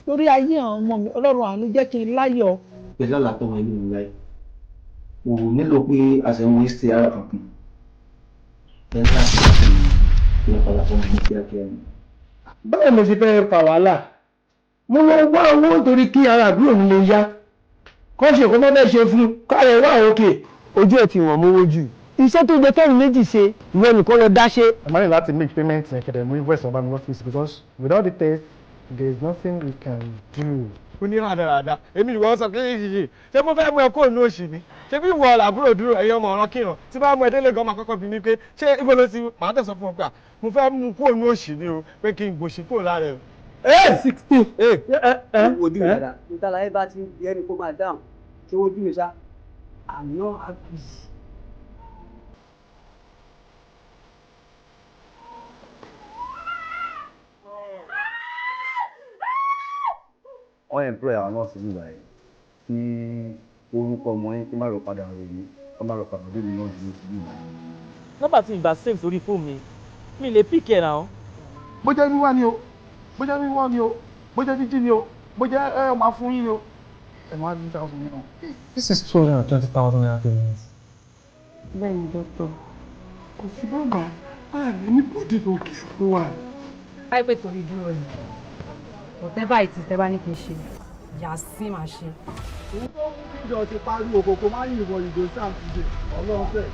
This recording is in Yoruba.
lórí ayé àwọn ọmọ mi ọlọ́run àánú jẹ́ kí n láyọ̀. pẹ̀lú àlàtọ̀ wọn nínú láì kò nílò pé àṣẹwọ̀n ṣe ara kankan ẹ̀ ń láti ṣe ìrọ̀pọ̀lọpọ̀ ní kíákíá ni. báwo mo ṣe fẹ́ fa wàhálà mo lọ wá owó nítorí kí ara àbúrò mi lè yá kọ́ ṣe kó má fẹ́ ṣe fún káyọ̀ wá òkè ojú ẹ̀ ti wọ̀n mówó jù iṣẹ́ tó gbé kẹ́rin méjì ṣe ìwọ nìkan lọ dá ṣe. I'm only allowed to make payments and get move west of my office because without the test there is nothing we can do. ó ní rádaràda èmi ìwọ sọ pé yìí ṣé mo fẹ́ mú ẹ kó inú òṣì ni ṣé bí ìwọ làbúrò dúró ẹ̀yọ́ ọmọ ọ̀rọ̀ kírun tí bá mú ẹ délé gan máa kọ́kọ́ bí mi pé ṣé ibo ló ti máa tẹ̀sán fún ọ pé mo fẹ́ mú kó inú òṣì ni o pé kí n gbòṣì kó lára ẹ. 16. wo bí ìyára nítorí ayé bá ti di ẹni kó máa dáhùn tí wọ́n dúró sá àná àbí. wọ́n employ àwọn nọ́ọ̀sì nígbà yẹn tí orúkọ ọmọ yẹn kí má lọ padà rẹ̀ mí kí má lọ padà rẹ̀ mí náà dúró sí ìgbà. nọ́mbà tí ìgbà save sórí fóònù mi lè pick ẹ̀ náà. bó jẹ́ wíwá ni o bó jẹ́ wíwá ni o bó jẹ́ jíjí ni o bó jẹ́ ẹ máa fún yín ni o ẹ máa dín dáhùn yín o. This is 220,000 naira payments. bẹ́ẹ̀ni dókítà kò sí bàbá ààrẹ ní bòdì tó kì í fún wa. káìpẹ́ torí dúró ni whatever it is tẹ́ bá ní kí n ṣe yà sí máa ṣe. òun tó ń bí ìjọ ti parí òkòkò máa ń yìnbọn ìgò sáà ti dé ọlọ́run fẹ́.